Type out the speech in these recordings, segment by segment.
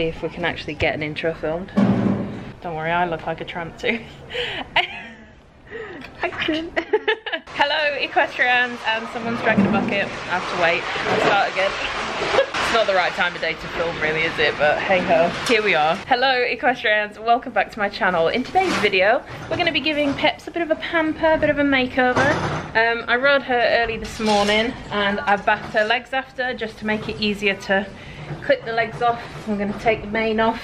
See if we can actually get an intro filmed. Don't worry, I look like a tramp too. Action. Hello, EquesRAYans, and someone's dragging a bucket. I have to wait. I'll start again. It's not the right time of day to film really, is it? But hey ho, here we are. Hello, EquesRAYans, welcome back to my channel. In today's video, we're going to be giving Peps a bit of a pamper, a bit of a makeover. I rode her early this morning and I bathed her legs after just to make it easier to clip the legs off. I'm going to take the mane off.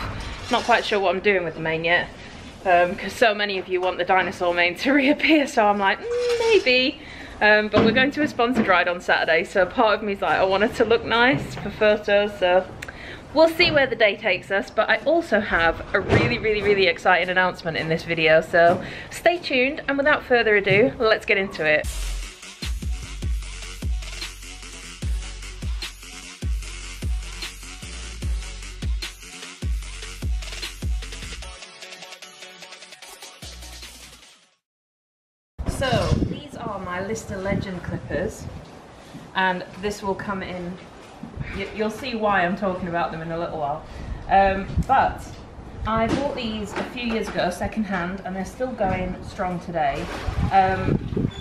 Not quite sure what I'm doing with the mane yet, because so many of you want the dinosaur mane to reappear, so I'm like, maybe. But we're going to a sponsored ride on Saturday, so part of me is like, I want it to look nice for photos, so we'll see where the day takes us. But I also have a really exciting announcement in this video, so stay tuned, and without further ado, let's get into it. So these are my Lister Legend clippers, and this will come in, you'll see why I'm talking about them in a little while. But I bought these a few years ago second hand, and they're still going strong today.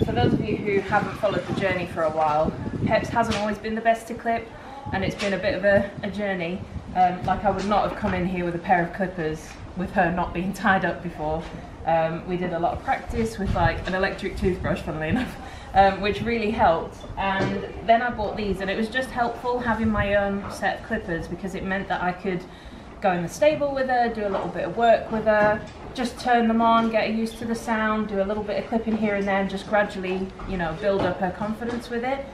For those of you who haven't followed the journey for a while, Peps hasn't always been the best to clip, and it's been a bit of a journey. Like, I would not have come in here with a pair of clippers with her not being tied up before. We did a lot of practice with like an electric toothbrush, funnily enough, which really helped. And then I bought these, and it was just helpful having my own set of clippers, because it meant that I could go in the stable with her, do a little bit of work with her, just turn them on, get her used to the sound, do a little bit of clipping here and there, and just gradually, you know, build up her confidence with it.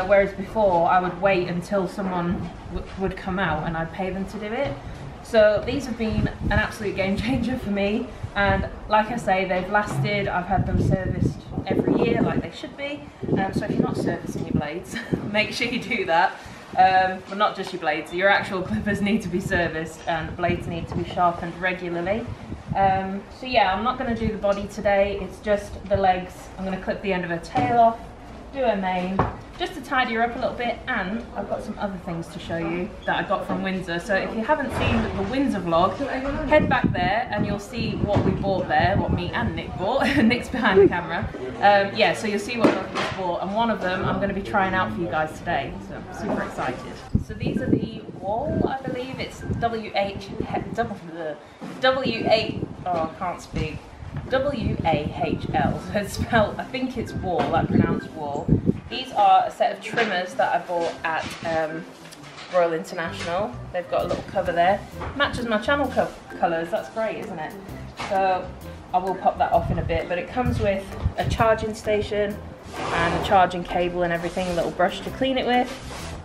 Whereas before I would wait until someone would come out and I'd pay them to do it. So these have been an absolute game changer for me, and like I say, they've lasted. I've had them serviced every year like they should be, so if you're not servicing your blades, make sure you do that. But not just your blades, your actual clippers need to be serviced, and blades need to be sharpened regularly. So yeah, I'm not going to do the body today, it's just the legs. I'm going to clip the end of her tail off, do her mane, just to tidy her up a little bit, and I've got some other things to show you that I got from Windsor. So if you haven't seen the Windsor vlog, head back there and you'll see what we bought there, what me and Nick bought. Nick's behind the camera. Yeah, so you'll see what we bought, and one of them I'm going to be trying out for you guys today, so I'm super excited. So these are the Wall, I believe, it's W-A-H-L, so it's spelled, I think it's Wall, I pronounce Wall. These are a set of trimmers that I bought at Royal International. They've got a little cover there. Matches my channel colours, that's great, isn't it? So I will pop that off in a bit, but it comes with a charging station and a charging cable and everything, a little brush to clean it with,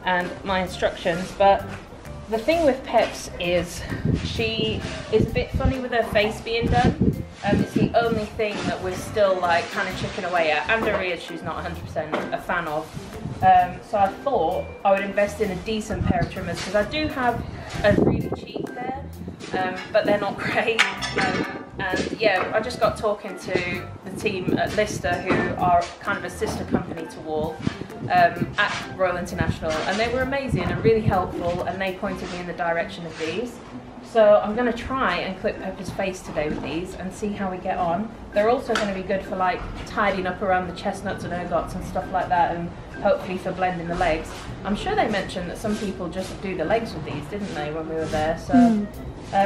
and my instructions. But the thing with Peps is she is a bit funny with her face being done. It's the only thing that we're still like kind of chipping away at, and her ears she's not 100% a fan of. So I thought I would invest in a decent pair of trimmers, because I do have a really cheap pair, but they're not great. And yeah, I just got talking to the team at Lister, who are kind of a sister company to Wall, at Royal International, and they were amazing and really helpful, and they pointed me in the direction of these. So I'm going to try and clip Pepper's face today with these and see how we get on. They're also going to be good for like tidying up around the chestnuts and ergots and stuff like that, and hopefully for blending the legs. I'm sure they mentioned that some people just do the legs with these, didn't they, when we were there? So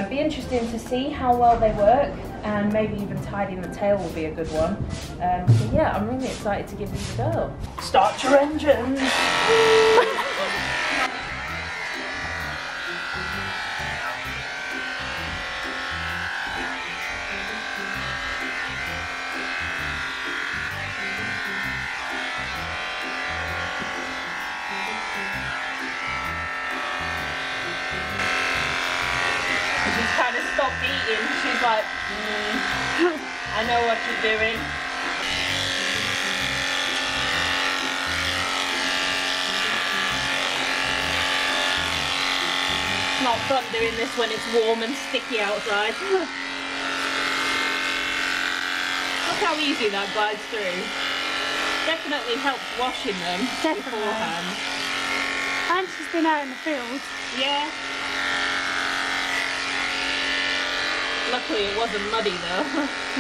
be interesting to see how well they work, and maybe even tidying the tail will be a good one. So yeah, I'm really excited to give these a go. Start your engines! Kind of stopped eating. She's like, I know what you're doing. It's not fun doing this when it's warm and sticky outside. Look how easy that glides through. Definitely helps washing them beforehand. And she's been out in the field. Yeah. Luckily it wasn't muddy though.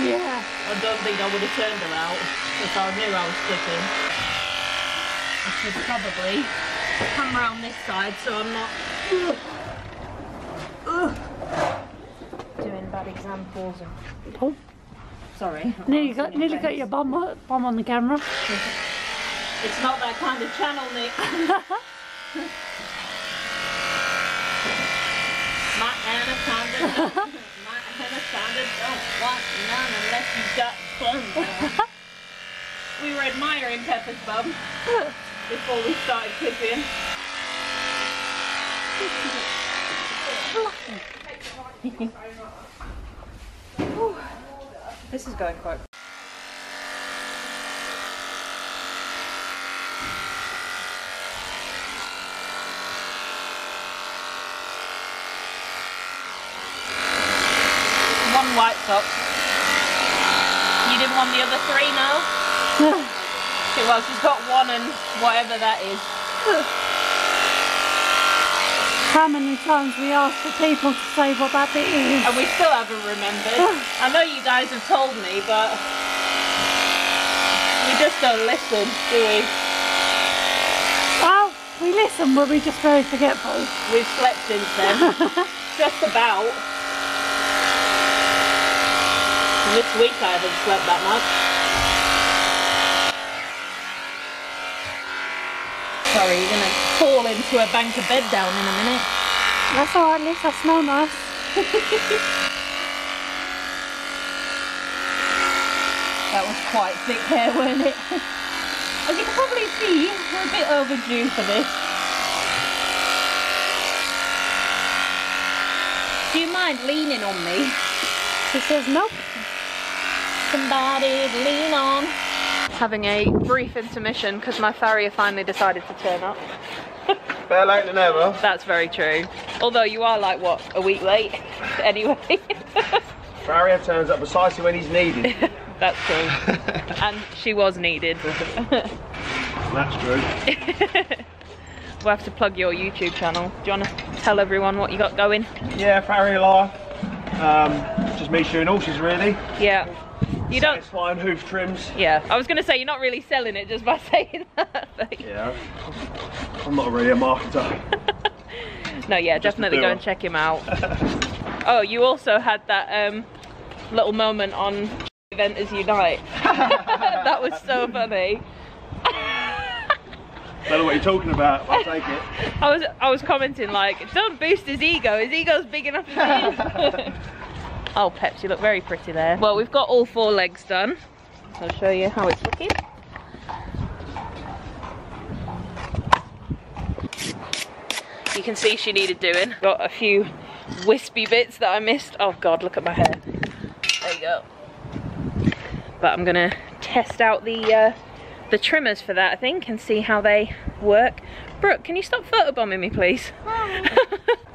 Yeah. I don't think I would have turned her out if I knew I was clipping. I should probably come around this side so I'm not doing bad examples. Oh. Sorry. Nearly got your bum on the camera. It's not that kind of channel, Nick. My anaconda don't want none unless you got fun. We were admiring Pepper's bum before we started clipping. This is going quite. One white sock. You didn't want the other three, no? Okay, well, she's got one and whatever that is. How many times we asked for people to say what that bit is? And we still haven't remembered. I know you guys have told me, but we just don't listen, do we? Well, we listen, but we're just very forgetful. We've slept since then. Just about. This week I haven't slept that much. Sorry, you're gonna fall into a bank of bed down in a minute. That's alright, at least I smell nice. That was quite thick hair, weren't it? As you can probably see, we're a bit overdue for this. Do you mind leaning on me? She says nope. Somebody lean on. Having a brief intermission because my farrier finally decided to turn up. Better late than never. That's very true. Although you are like, what, a week late? Anyway. Farrier turns up precisely when he's needed. That's true. And she was needed. That's true. We'll have to plug your YouTube channel. Do you want to tell everyone what you got going? Yeah, farrier life. Just me shooting horses, really. Yeah. You don't. Satisfying hoof trims. Yeah, I was going to say you're not really selling it just by saying that. Yeah. I'm not really a marketer. No, yeah, definitely go and check him out. Oh, you also had that little moment on Eventers Unite. That was so funny. Don't know what you're talking about. I'll take it. I was commenting like, don't boost his ego. His ego's big enough as it is. Oh, Peps, you look very pretty there. Well, we've got all 4 legs done. I'll show you how it's looking. You can see she needed doing. Got a few wispy bits that I missed. Oh God, look at my hair. There you go. But I'm gonna test out the trimmers for that, I think, and see how they work. Brooke, can you stop photobombing me, please?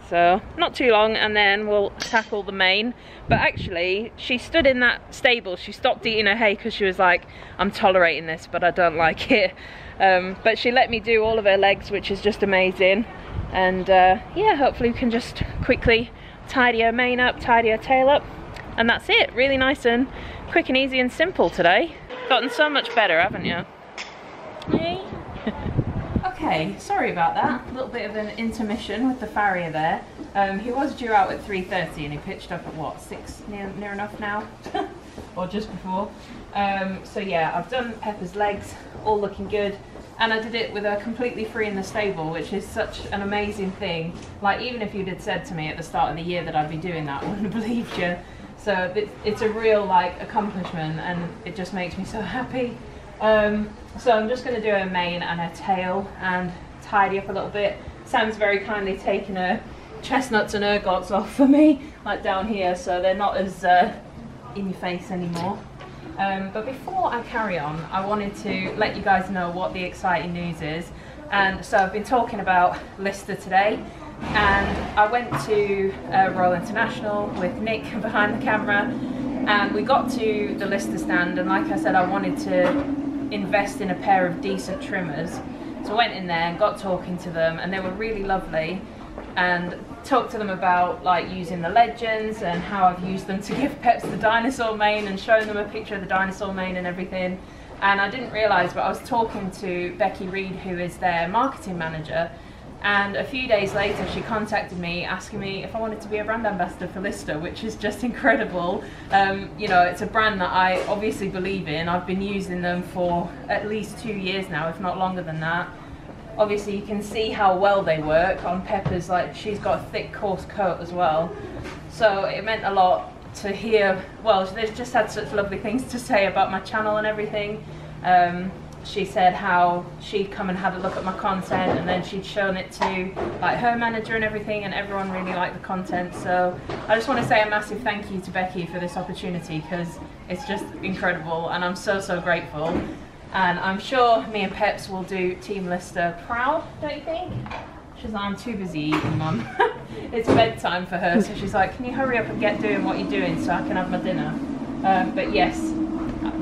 So, not too long, and then we'll tackle the mane. But actually, she stood in that stable. She stopped eating her hay because she was like, I'm tolerating this, but I don't like it. But she let me do all of her legs, which is just amazing. And yeah, hopefully we can just quickly tidy her mane up, tidy her tail up. And that's it. Really nice and quick and easy and simple today. Gotten so much better, haven't you? Hey. Okay, sorry about that. A little bit of an intermission with the farrier there. He was due out at 3:30 and he pitched up at what, 6, near enough now? Or just before. So yeah, I've done Pepper's legs, all looking good. And I did it with her completely free in the stable, which is such an amazing thing. Like, even if you'd had said to me at the start of the year that I'd be doing that, I wouldn't have believed you. So it's a real like accomplishment, and it just makes me so happy. So I'm just going to do her mane and her tail and tidy up a little bit. Sam's very kindly taken her chestnuts and ergots off for me, like down here, so they're not as in your face anymore. But before I carry on, I wanted to let you guys know what the exciting news is. And so I've been talking about Lister today, and I went to Royal International with Nick behind the camera, and we got to the Lister stand, and like I said, I wanted to invest in a pair of decent trimmers. So I went in there and got talking to them, and they were really lovely. and talk to them about like using the legends and how I've used them to give Peps the dinosaur mane and showing them a picture of the dinosaur mane and everything. And I didn't realise, but I was talking to Becky Reed, who is their marketing manager, and a few days later she contacted me asking me if I wanted to be a brand ambassador for Lister, which is just incredible. You know, it's a brand that I obviously believe in. I've been using them for at least 2 years now, if not longer than that. Obviously you can see how well they work on Pepper's, like she's got a thick coarse coat as well. So it meant a lot to hear, well, they've just had such lovely things to say about my channel and everything. She said how she'd come and had a look at my content and then she'd shown it to like her manager and everything, and everyone really liked the content. So I just want to say a massive thank you to Becky for this opportunity, because it's just incredible and I'm so grateful. And I'm sure me and Peps will do Team Lister proud, don't you think? She's like, I'm too busy eating, Mum. It's bedtime for her, so she's like, can you hurry up and get doing what you're doing so I can have my dinner? But yes,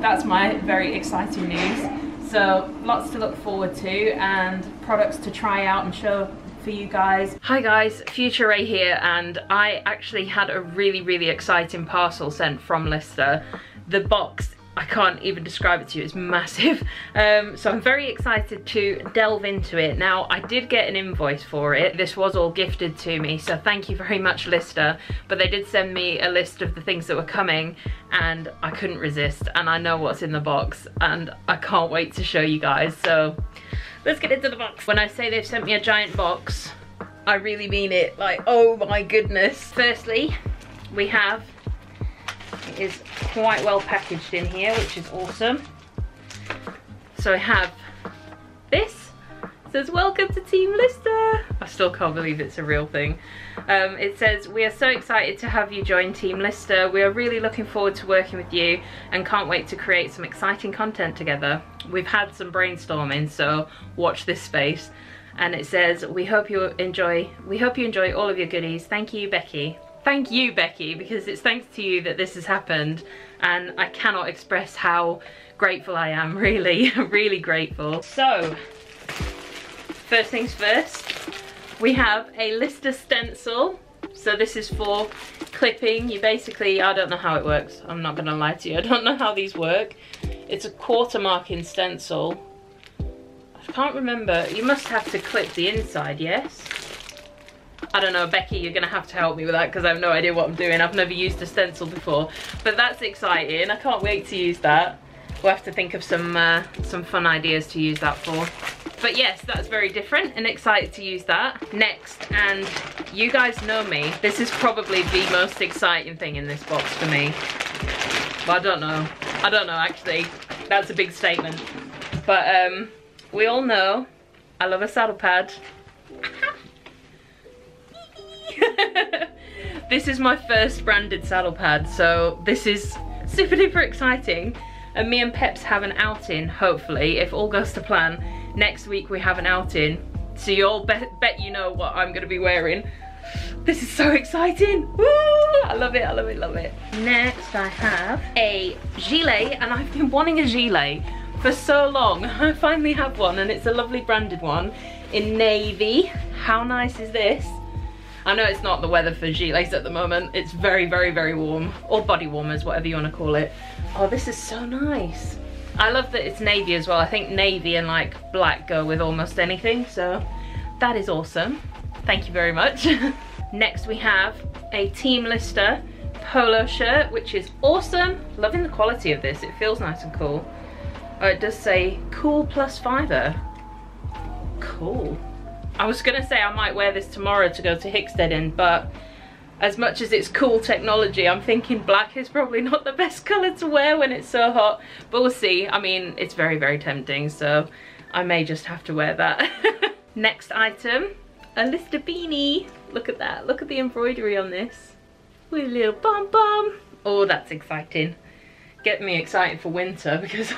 that's my very exciting news. So lots to look forward to and products to try out and show for you guys. Hi guys, Future Ray here, and I actually had a really exciting parcel sent from Lister. The box, I can't even describe it to you, it's massive. So I'm very excited to delve into it. Now, I did get an invoice for it. This was all gifted to me, so thank you very much, Lister. But they did send me a list of the things that were coming, and I couldn't resist, and I know what's in the box, and I can't wait to show you guys. So let's get into the box. When I say they've sent me a giant box, I really mean it. Like, oh my goodness. Firstly, we have, it is quite well packaged in here, which is awesome. So I have this. It says, welcome to Team Lister. I still can't believe it's a real thing. It says, we are so excited to have you join Team Lister. We are really looking forward to working with you and can't wait to create some exciting content together. We've had some brainstorming, so watch this space. And it says, we hope you enjoy all of your goodies. Thank you, Becky. Thank you, Becky, because it's thanks to you that this has happened, and I cannot express how grateful I am, really, really grateful. So, first things first, we have a Lister stencil. So this is for clipping. You basically, I don't know how it works, I'm not gonna lie to you, I don't know how these work. It's a quarter marking stencil. I can't remember, you must have to clip the inside, yes? I don't know, Becky, you're gonna have to help me with that because I have no idea what I'm doing. I've never used a stencil before, but that's exciting. I can't wait to use that. We'll have to think of some fun ideas to use that for. But yes, that's very different and excited to use that. Next, and you guys know me, this is probably the most exciting thing in this box for me. Well, I don't know actually. That's a big statement. But we all know I love a saddle pad. This is my first branded saddle pad, so this is super duper exciting. And me and Peps have an outing, hopefully, if all goes to plan. Next week we have an outing, so you all bet you know what I'm gonna be wearing. This is so exciting. Woo! I love it, I love it, love it. Next I have a gilet, and I've been wanting a gilet for so long. I finally have one, and it's a lovely branded one in navy. How nice is this? I know it's not the weather for gilets at the moment. It's very warm, or body warmers, whatever you want to call it. Oh, this is so nice. I love that it's navy as well. I think navy and like black go with almost anything, so that is awesome. Thank you very much. Next we have a Team Lister polo shirt, which is awesome. Loving the quality of this. It feels nice and cool. Oh, it does say cool plus fibre. Cool. I was gonna say I might wear this tomorrow to go to Hickstead in, but as much as it's cool technology, I'm thinking black is probably not the best colour to wear when it's so hot, but we'll see. I mean, it's very tempting, so I may just have to wear that. Next item, Alyssa Beanie. Look at that, look at the embroidery on this. With a little pom-pom. Oh, that's exciting. Get me excited for winter, because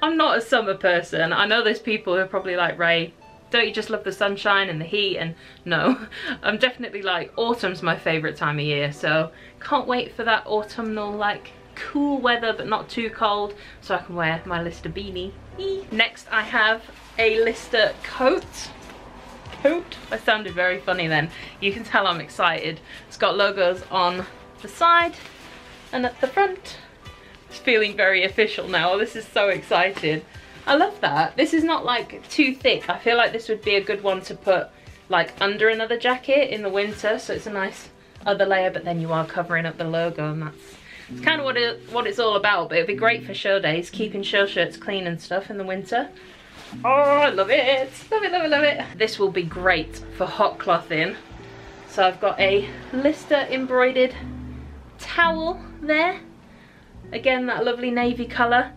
I'm not a summer person. I know there's people who are probably like, Ray, don't you just love the sunshine and the heat? And no, I'm definitely like, autumn's my favourite time of year, so can't wait for that autumnal like cool weather but not too cold, so I can wear my Lister beanie. Next I have a Lister coat. Hoot. I sounded very funny then. You can tell I'm excited. It's got logos on the side and at the front. It's feeling very official now. This is so exciting. I love that. This is not like too thick. I feel like this would be a good one to put like under another jacket in the winter, so it's a nice other layer, but then you are covering up the logo, and it's kind of what it's all about. But it'd be great for show days, keeping show shirts clean and stuff in the winter. Oh, I love it. Love it, love it, love it. This will be great for hot clothing. So I've got a Lister embroidered towel there. Again, that lovely navy colour.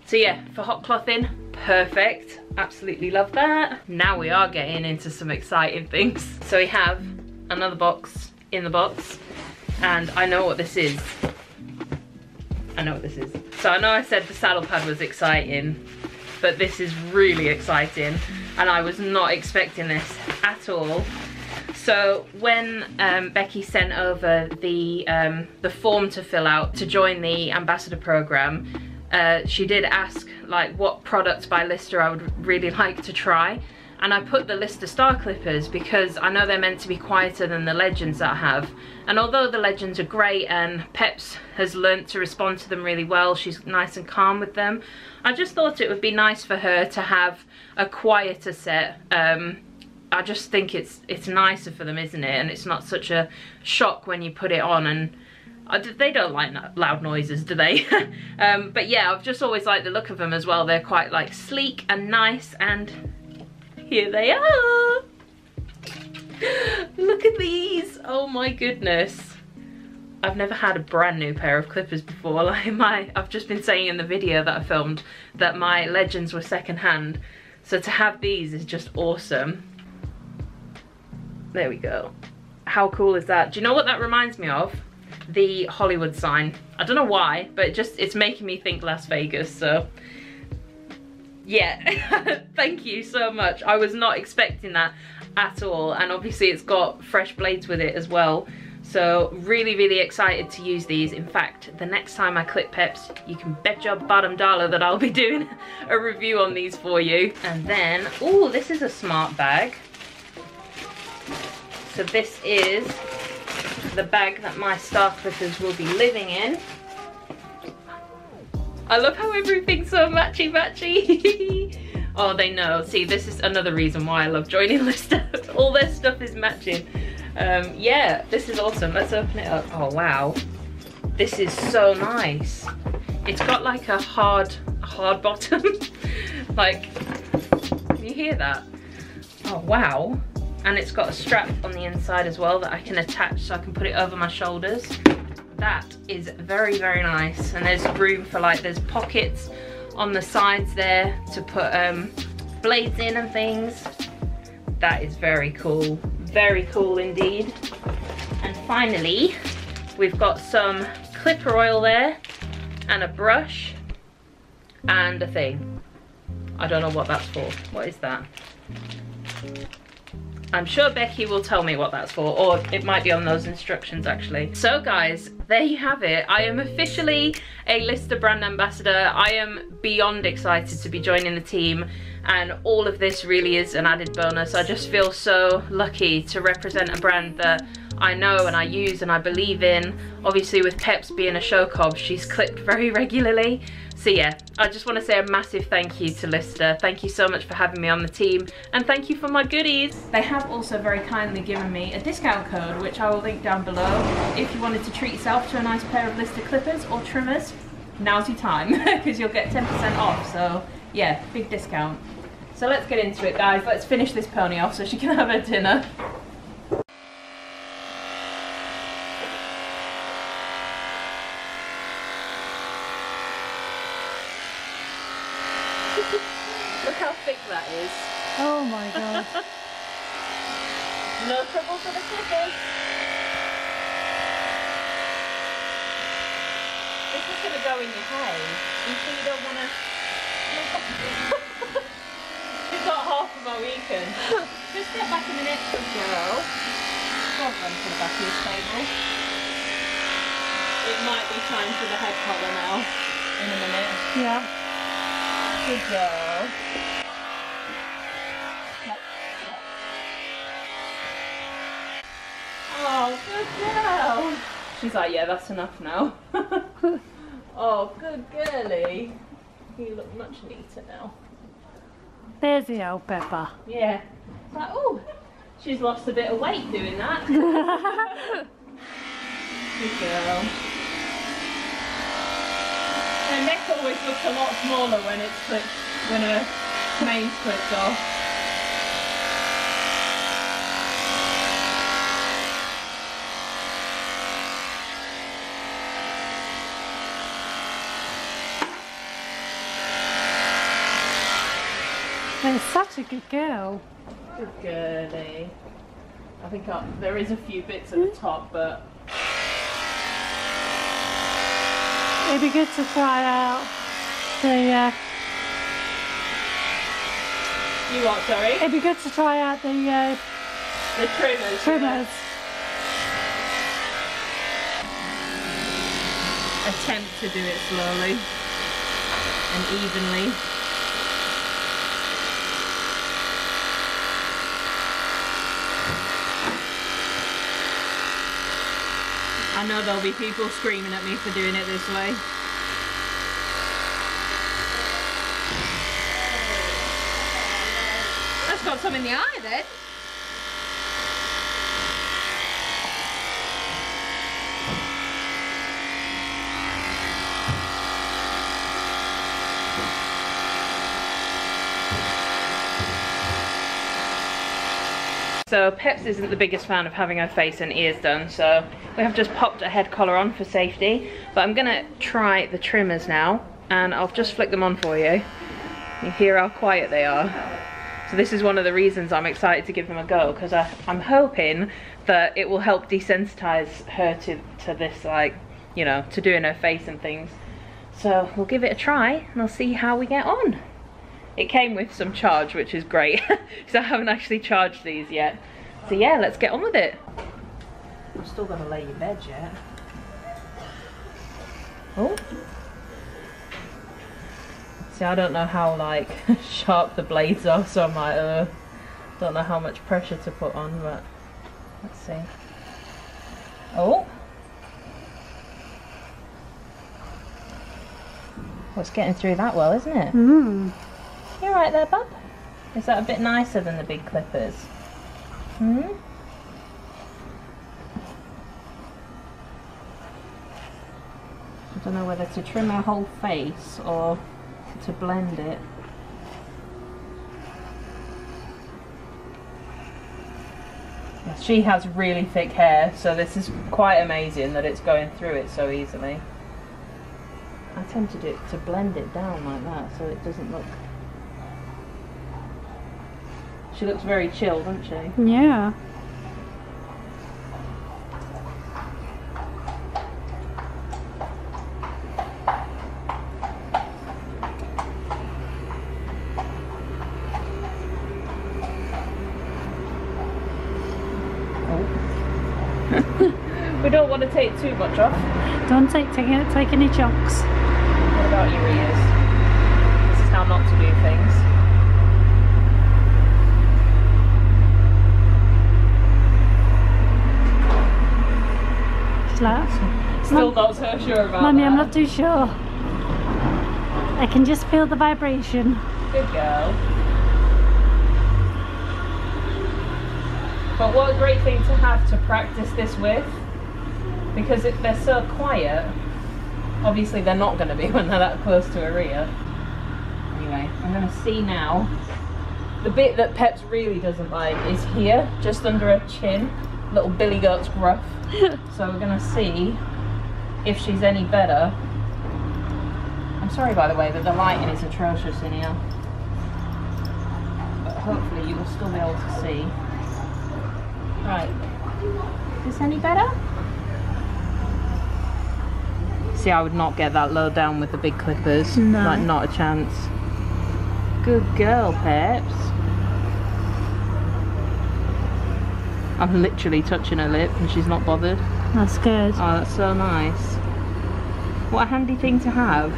So yeah, for hot clothing, perfect. Absolutely love that. Now we are getting into some exciting things. So we have another box in the box, and I know what this is. I know what this is. So I know I said the saddle pad was exciting, but this is really exciting, and I was not expecting this at all. So when Becky sent over the form to fill out to join the ambassador program, she did ask like what products by Lister I would really like to try, and I put the Lister Star Clippers because I know they're meant to be quieter than the Legends that I have. And although the Legends are great and Peps has learnt to respond to them really well, she's nice and calm with them, I just thought it would be nice for her to have a quieter set. I just think it's nicer for them, isn't it? And it's not such a shock when you put it on, and they don't like loud noises, do they? But yeah, I've just always liked the look of them as well. They're quite like sleek and nice, and here they are. Look at these. Oh my goodness. I've never had a brand new pair of clippers before. Like I've just been saying in the video that I filmed that my Legends were secondhand. So to have these is just awesome. There we go. How cool is that? Do you know what that reminds me of? The Hollywood sign. I don't know why, but it's making me think Las Vegas, so yeah. Thank you so much. I was not expecting that at all, and obviously it's got fresh blades with it as well, so really, really excited to use these. In fact, the next time I clip Peps, you can bet your bottom dollar that I'll be doing a review on these for you. And then, oh, this is a smart bag. So this is the bag that my Star Clippers will be living in. I love how everything's so matchy-matchy. Oh, they know. See, this is another reason why I love joining Lister. All their stuff is matching. Yeah, this is awesome. Let's open it up. Oh, wow. This is so nice. It's got like a hard bottom. Like, can you hear that? Oh, wow. And it's got a strap on the inside as well that I can attach so I can put it over my shoulders. That is very, very nice. And there's room for like, there's pockets on the sides there to put blades in and things. That is very cool. Very cool indeed. And finally, we've got some clipper oil there and a brush and a thing. I don't know what that's for. What is that? I'm sure Becky will tell me what that's for, or it might be on those instructions actually. So guys, there you have it. I am officially a Lister brand ambassador. I am beyond excited to be joining the team, and all of this really is an added bonus. I just feel so lucky to represent a brand that I know and I use and I believe in. Obviously with Peps being a show cob, she's clipped very regularly. So yeah, I just want to say a massive thank you to Lister. Thank you so much for having me on the team, and thank you for my goodies. They have also very kindly given me a discount code, which I will link down below. If you wanted to treat yourself to a nice pair of Lister clippers or trimmers, now's your time, because you'll get 10% off. So yeah, big discount. So let's get into it, guys. Let's finish this pony off so she can have her dinner. Look how thick that is. Oh my god. No trouble for the clippers. This is going to go in your hay. You sure you don't want to... We've got half of our weekend. Just get back a minute. Good girl. Don't run to the back of your table. It might be time for the head collar now. In a minute. Yeah. Good girl. Oh, good girl. She's like, yeah, that's enough now. Oh, good girlie. You look much neater now. There's the old Pepper. Yeah. It's like, oh, she's lost a bit of weight doing that. Good girl. Her neck always looks a lot smaller when it's clipped, when her mane's clipped off. They're such a good girl. Good girlie. I think there is a few bits at the top, but It'd be good to try out the. You what, sorry? It'd be good to try out the trimmers. trimmers. Yeah. Attempt to do it slowly and evenly. I know there'll be people screaming at me for doing it this way. That's got some in the eye then. So Peps isn't the biggest fan of having her face and ears done, so we have just popped a head collar on for safety. But I'm gonna try the trimmers now, and I'll just flick them on for you. You hear how quiet they are. So this is one of the reasons I'm excited to give them a go, because I'm hoping that it will help desensitize her to this, like, you know, to doing her face and things. So we'll give it a try and I'll see how we get on. It came with some charge, which is great, because I haven't actually charged these yet. So yeah, let's get on with it. I'm still gonna lay your bed yet. Oh. See, I don't know how like sharp the blades are, so I'm like, don't know how much pressure to put on, but let's see. Oh. Well, it's getting through that well, isn't it? Mm. You alright there, bub? Is that a bit nicer than the big clippers? Hmm? I don't know whether to trim her whole face or to blend it. Yes, she has really thick hair, so this is quite amazing that it's going through it so easily. I tend to do it to blend it down like that so it doesn't look... She looks very chilled, doesn't she? Yeah. We don't want to take too much off. Don't take any chunks. What about your ears? This is how not to do things. Still not so sure about Mummy, that. I'm not too sure. I can just feel the vibration. Good girl. But what a great thing to have to practice this with, because if they're so quiet, obviously they're not going to be when they're that close to her ear. Anyway, I'm going to see now. The bit that Peps really doesn't like is here, just under her chin, little billy goat's gruff. So we're going to see if she's any better. I'm sorry, by the way, that the lighting is atrocious in here, but hopefully you will still be able to see. Right, is this any better? See, I would not get that low down with the big clippers. No. Like, not a chance. Good girl, Peps. I'm literally touching her lip and she's not bothered. That's good. Oh, that's so nice. What a handy thing to have.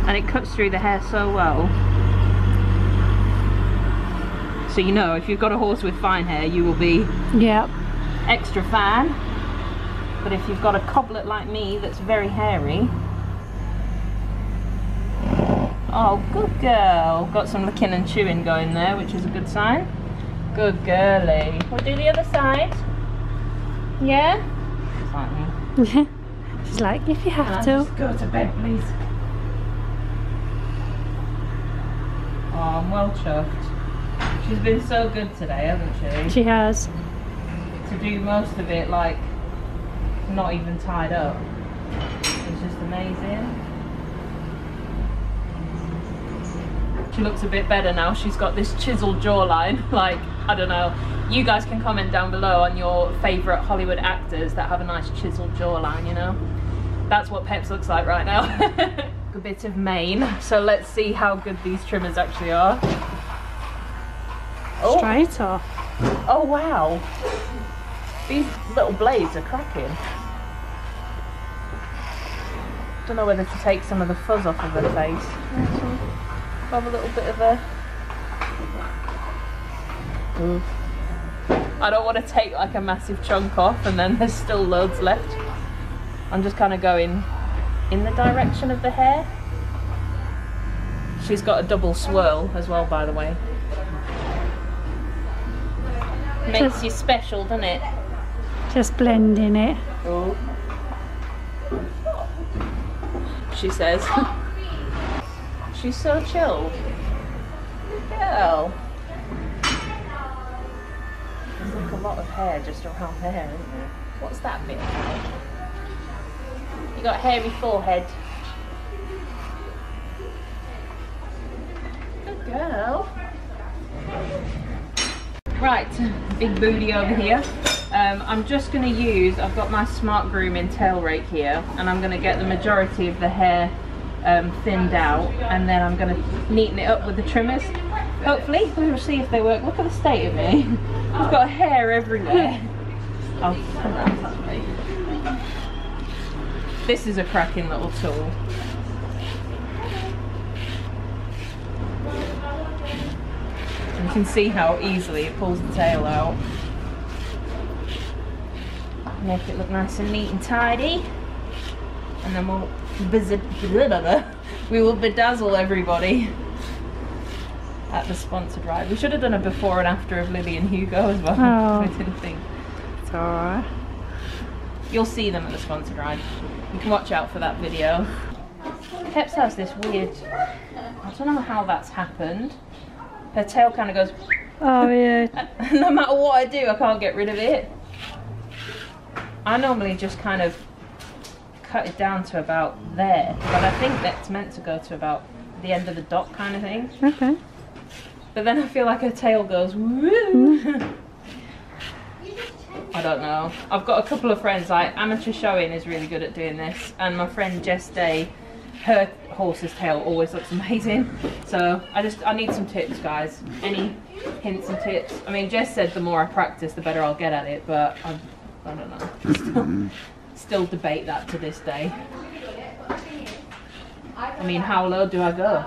And it cuts through the hair so well. So you know, if you've got a horse with fine hair, you will be extra fan. But if you've got a coblet like me that's very hairy, oh, good girl. Got some licking and chewing going there, which is a good sign. Good girly. We'll do the other side. Yeah? She's like me. She's like, if you have to. Just go to bed, please. Oh, I'm well chuffed. She's been so good today, hasn't she? She has. To do most of it, like, not even tied up. It's just amazing. She looks a bit better now. She's got this chiseled jawline. Like, I don't know. You guys can comment down below on your favourite Hollywood actors that have a nice chiseled jawline, you know? That's what Peps looks like right now. A bit of mane. So let's see how good these trimmers actually are. Oh. Straight off. Oh wow. These little blades are cracking. Don't know whether to take some of the fuzz off of her face. Have a little bit of a... Ooh. I don't want to take like a massive chunk off and then there's still loads left. I'm just kind of going in the direction of the hair. She's got a double swirl as well, by the way. Makes you special, doesn't it? Just blending it. Oh. She says. She's so chilled. Good girl. There's like a lot of hair just around there, isn't there? What's that bit about? You got a hairy forehead. Good girl. Right, big booty over here. I'm just going to use, I've got my Smart Grooming tail rake here, and I'm going to get the majority of the hair thinned out, and then I'm going to neaten it up with the trimmers. Hopefully, we'll see if they work. Look at the state of me. I've got hair everywhere. Oh, this is a cracking little tool. You can see how easily it pulls the tail out. Make it look nice and neat and tidy. And then we will bedazzle everybody at the sponsored ride. We should have done a before and after of Lily and Hugo as well. Oh. I didn't think. It's alright. You'll see them at the sponsored ride. You can watch out for that video. Peps has this weird, I don't know how that's happened. Her tail kind of goes, oh yeah. No matter what I do, I can't get rid of it. I normally just kind of cut it down to about there, but I think that's meant to go to about the end of the dot kind of thing. Okay. But then I feel like her tail goes, woo. I don't know. I've got a couple of friends, like Amateur Showing is really good at doing this, and my friend Jess Day, her horse's tail always looks amazing. So I need some tips, guys. Any hints and tips? I mean, Jess said the more I practice, the better I'll get at it, but I don't know. Still debate that to this day. I mean, how low do I go?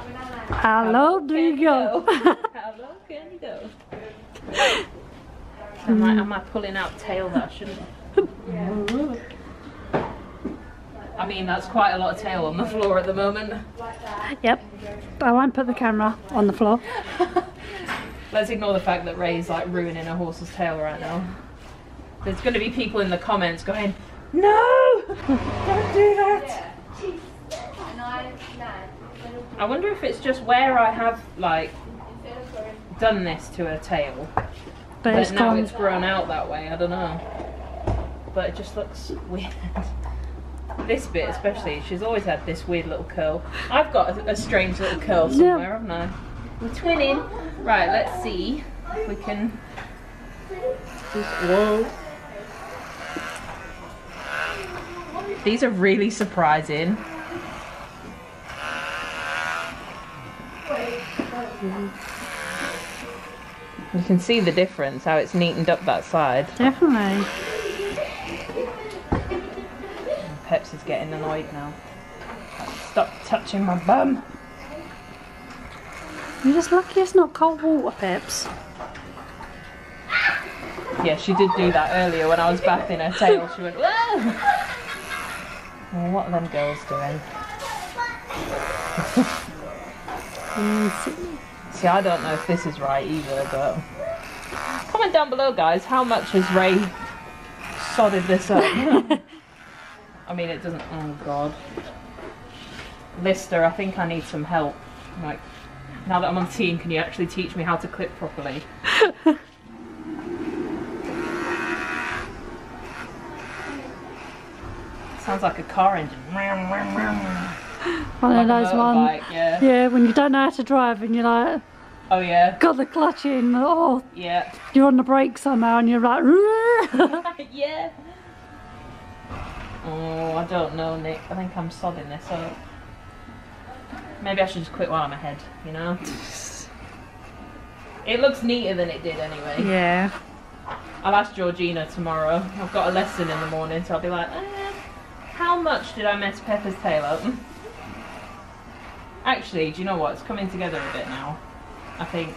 How low do you go? How low can you go? Am I pulling out tail that I shouldn't? I mean, that's quite a lot of tail on the floor at the moment. Yep. I won't put the camera on the floor. Let's ignore the fact that Ray's like ruining her horse's tail right now. There's going to be people in the comments going, no! Don't do that! I wonder if it's just where I have like done this to her tail. But now it's grown out that way, I don't know. But it just looks weird. This bit especially, she's always had this weird little curl. I've got a strange little curl somewhere, haven't I? We're twinning. Right, let's see if we can... Whoa. These are really surprising. You can see the difference, how it's neatened up that side. Definitely. Peps is getting annoyed now. Stop touching my bum. You're just lucky it's not cold water, Peps. Yeah, she did do that earlier when I was bathing her tail. She went, whoa! Well, what are them girls doing? See, I don't know if this is right either, but... Comment down below, guys, how much has Ray sodded this up? I mean, it doesn't... Oh, God. Lister, I think I need some help. Like, now that I'm on team, can you actually teach me how to clip properly? Sounds like a car engine. One of those ones. Yeah. Yeah, when you don't know how to drive and you're like, oh yeah. got the clutch in, or yeah. you're on the brake somehow and you're like, yeah. Oh, I don't know, Nick. I think I'm sodding this up. Maybe I should just quit while I'm ahead, you know? It looks neater than it did anyway. Yeah. I'll ask Georgina tomorrow. I've got a lesson in the morning, so I'll be like, how much did I mess Pepper's tail up? Actually, do you know what? It's coming together a bit now. I think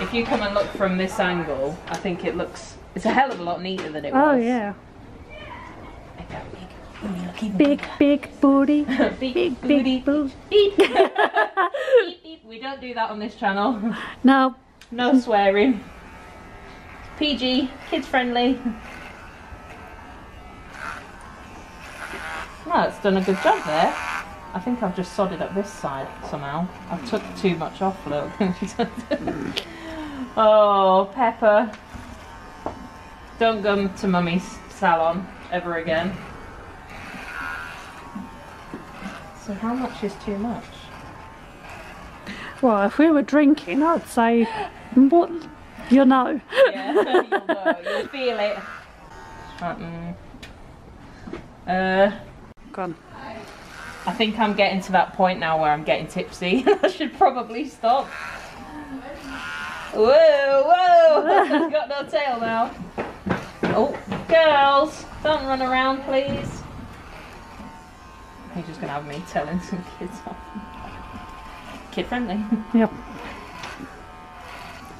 if you come and look from this angle, I think it looks, it's a hell of a lot neater than it was. Oh yeah. Big booty. big booty. Beep. Beep, beep. We don't do that on this channel. No. No swearing. PG, kids friendly. No, it's done a good job there. I think I've just sodded up this side somehow. I took too much off, look. Oh, Pepper. Don't come to Mummy's salon ever again. So how much is too much? Well, if we were drinking, I'd say, what, you know. Yeah, you'll know, you'll feel it. Gone. I think I'm getting to that point now where I'm getting tipsy. I should probably stop. Whoa, whoa! I've got no tail now. Oh, girls, don't run around, please. You're just gonna have me telling some kids off. Kid friendly. Yep.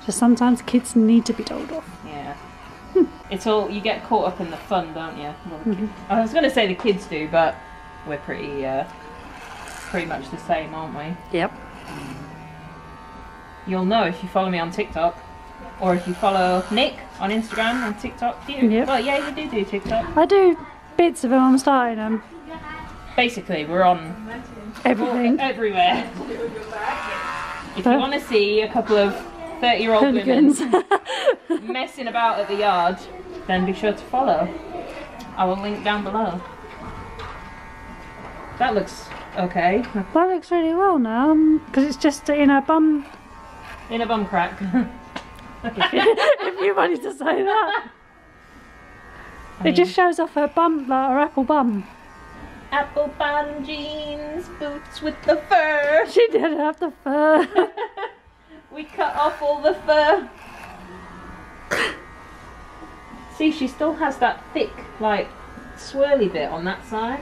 Just sometimes kids need to be told off. Yeah. It's all, you get caught up in the fun, don't you? Well, I was gonna say the kids do, but we're pretty much the same, aren't we? Yep. You'll know if you follow me on TikTok, or if you follow Nick on Instagram and TikTok. Do you? Yep. Well, yeah, you do TikTok. I do bits of them. I'm starting them. Basically, we're on Everything. everywhere. If you want to see a couple of 30-year-old Hooligans. women messing about at the yard, then be sure to follow. I will link down below. That looks okay. That looks really well now, because it's just in her bum. In a bum crack. If you wanted to say that. It just shows off her bum, like her apple bum. Apple bottom jeans, boots with the fur. She did have the fur. We cut off all the fur. See, she still has that thick, like, swirly bit on that side.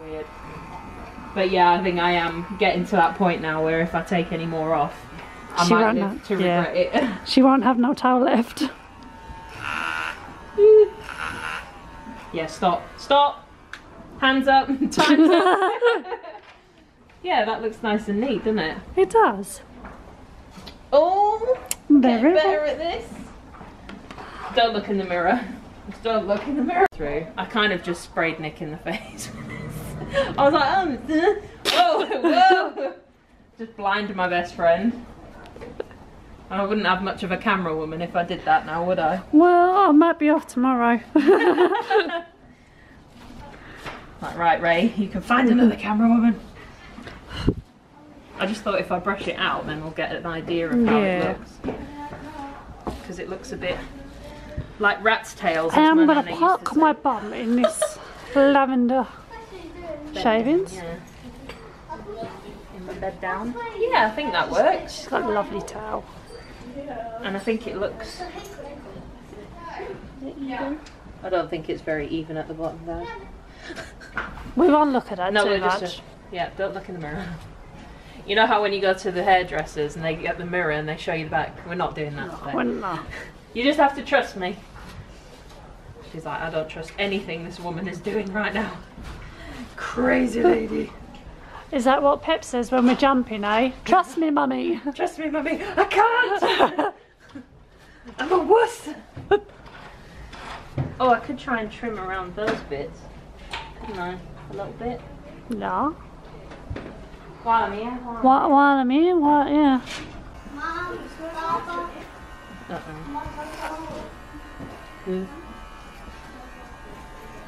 Weird. But yeah, I think I am getting to that point now where if I take any more off, I might live to regret it. She won't have no tail left. Yeah, stop. Stop! Hands up. Time's up. Yeah, that looks nice and neat, doesn't it? It does. Oh! Very Get better at this. Don't look in the mirror. Just don't look in the mirror. Through. I kind of just sprayed Nick in the face. I was like, whoa, whoa. Just blind my best friend. I wouldn't have much of a camera woman if I did that now, would I? Well, I might be off tomorrow. Right, Ray, you can find another camera woman. I just thought if I brush it out, then we'll get an idea of how it looks. Because it looks a bit like rat's tails. I am going to park my bum in this lavender shavings. Yeah. In the bed down. Yeah, I think that works. She's got a lovely tail. And I think it looks... I don't think it's very even at the bottom there. We won't look at that No, too we're much. just... yeah, don't look in the mirror. You know how when you go to the hairdressers and they get the mirror and they show you the back? We're not doing that today. We're not. You just have to trust me. She's like, I don't trust anything this woman is doing right now. Crazy lady. Is that what Pep says when we're jumping, eh? Trust me, mummy. Trust me, mummy. I can't. I'm a wuss. Oh, I could try and trim around those bits. Couldn't I? A little bit. No. While I'm here. While I'm here, what? Yeah.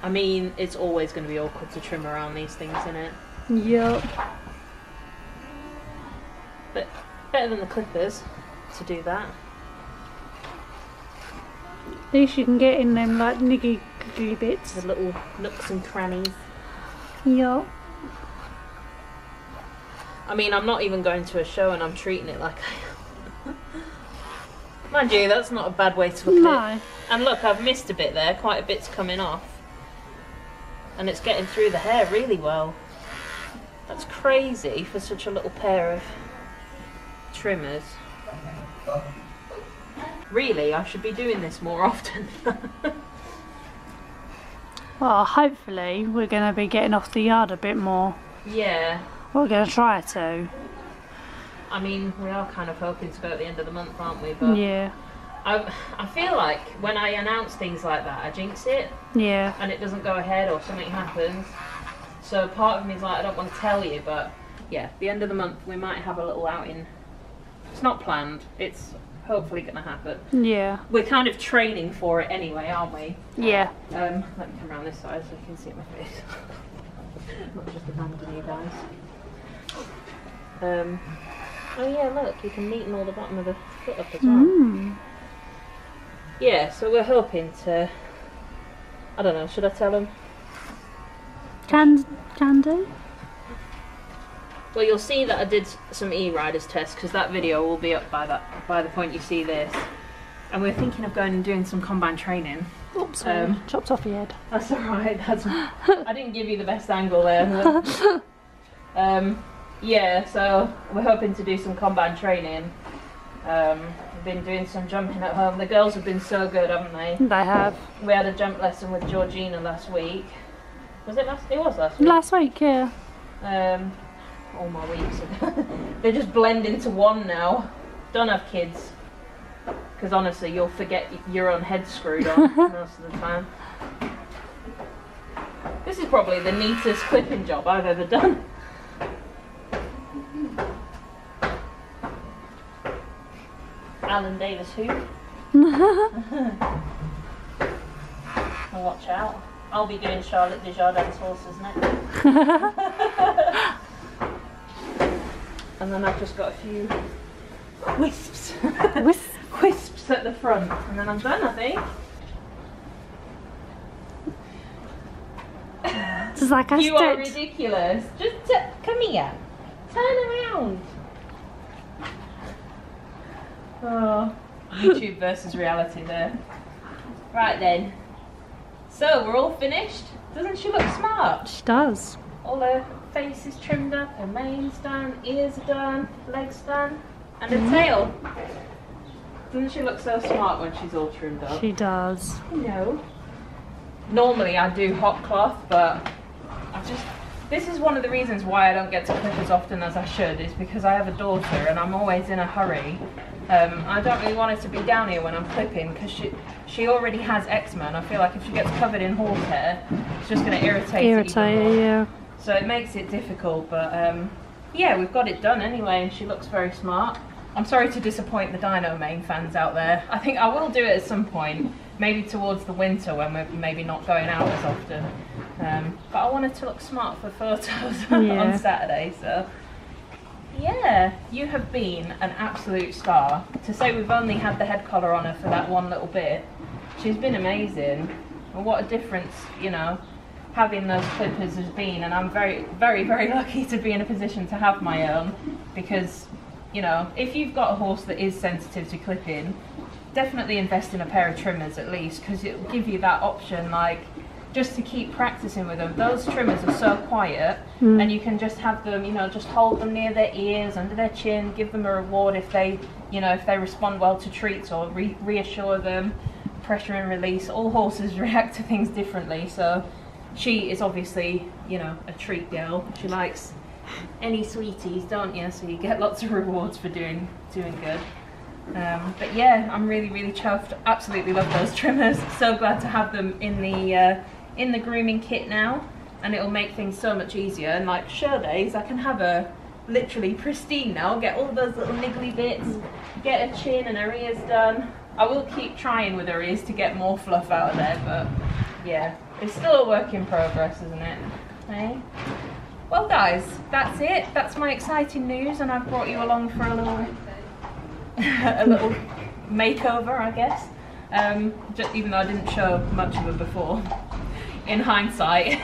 I mean, it's always going to be awkward to trim around these things, isn't it? Yup. But better than the clippers to do that. At least you can get in them like niggy bits. The little nooks and crannies. Yup. I mean, I'm not even going to a show and I'm treating it like I am. Mind you, that's not a bad way to look at it. And look, I've missed a bit there. Quite a bit's coming off. And it's getting through the hair really well. That's crazy for such a little pair of trimmers. Really, I should be doing this more often. Well, hopefully we're going to be getting off the yard a bit more. Yeah. We're going to try to. I mean, we are kind of hoping to go at the end of the month, aren't we? But yeah. I feel like when I announce things like that, I jinx it. Yeah. And it doesn't go ahead or something happens. So part of me is like, I don't want to tell you, but yeah, the end of the month we might have a little outing. It's not planned. It's hopefully going to happen. Yeah. We're kind of training for it anyway, aren't we? Yeah. Let me come around this side so you can see my face. Not just abandon you guys. Oh yeah, look, you can neaten all the bottom of the foot up as well. Mm. Yeah, so we're hoping to, I don't know, should I tell them? Can do. Well, you'll see that I did some e-riders tests because that video will be up by the point you see this. And we're thinking of going and doing some combine training. Oops, sorry. Chopped off your head. That's alright, I didn't give you the best angle there. Yeah, so we're hoping to do some combine training. We've been doing some jumping at home. The girls have been so good, haven't they? They have. We had a jump lesson with Georgina last week. Was it last? It was last week. Last week, yeah. All my weeks. They just blend into one now. Don't have kids. Because honestly, you'll forget your own head screwed on most of the time. This is probably the neatest clipping job I've ever done. Alan Davis who? Well, watch out. I'll be doing Charlotte Desjardins horses next. And then I've just got a few wisps. Wisps at the front. And then I'm done, I think. Just like I You are stood. ridiculous. Just come here. Turn around. Oh, YouTube versus reality there. Right then. So we're all finished. Doesn't she look smart? She does. All her face is trimmed up, her mane's done, ears are done, legs done, and her tail. Doesn't she look so smart when she's all trimmed up? She does. No. Normally I do hot cloth, but this is one of the reasons why I don't get to clip as often as I should, is because I have a daughter and I'm always in a hurry. I don't really want her to be down here when I'm clipping because she already has eczema, and I feel like if she gets covered in horsehair, it's just going to irritate her, yeah. So it makes it difficult, but yeah, we've got it done anyway, and she looks very smart. I'm sorry to disappoint the Dino Mane fans out there. I think I will do it at some point, maybe towards the winter when we're maybe not going out as often. But I want her to look smart for photos on Saturday, so... Yeah, you have been an absolute star. To say we've only had the head collar on her for that one little bit, she's been amazing. And what a difference, you know, having those clippers has been. And I'm very, very, very lucky to be in a position to have my own, because, you know, if you've got a horse that is sensitive to clipping, definitely invest in a pair of trimmers at least, because it will give you that option. Like, just to keep practicing with them. Those trimmers are so quiet, and you can just have them, you know, just hold them near their ears, under their chin, give them a reward if they, you know, if they respond well to treats, or reassure them, pressure and release. All horses react to things differently, so she is obviously, you know, a treat girl. She likes any sweeties, don't you? So you get lots of rewards for doing good. But yeah, I'm really chuffed. Absolutely love those trimmers. So glad to have them in the grooming kit now, and it'll make things so much easier. And like show days, I can have her literally pristine now. Get all those little niggly bits, get her chin and her ears done. I will keep trying with her ears to get more fluff out of there, but yeah, it's still a work in progress, isn't it? Hey? Well guys, that's it. That's my exciting news, and I've brought you along for a little makeover, I guess. Just, even though I didn't show much of her before. In hindsight.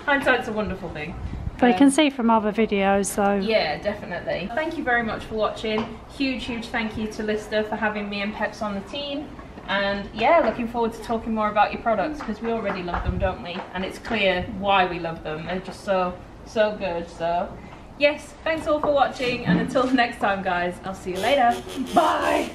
Hindsight's a wonderful thing. But you can see from other videos, so... Yeah, definitely. Thank you very much for watching. Huge thank you to Lister for having me and Peps on the team. And yeah, looking forward to talking more about your products, because we already love them, don't we? And it's clear why we love them. They're just so good. So yes, thanks all for watching, and until next time guys, I'll see you later. Bye!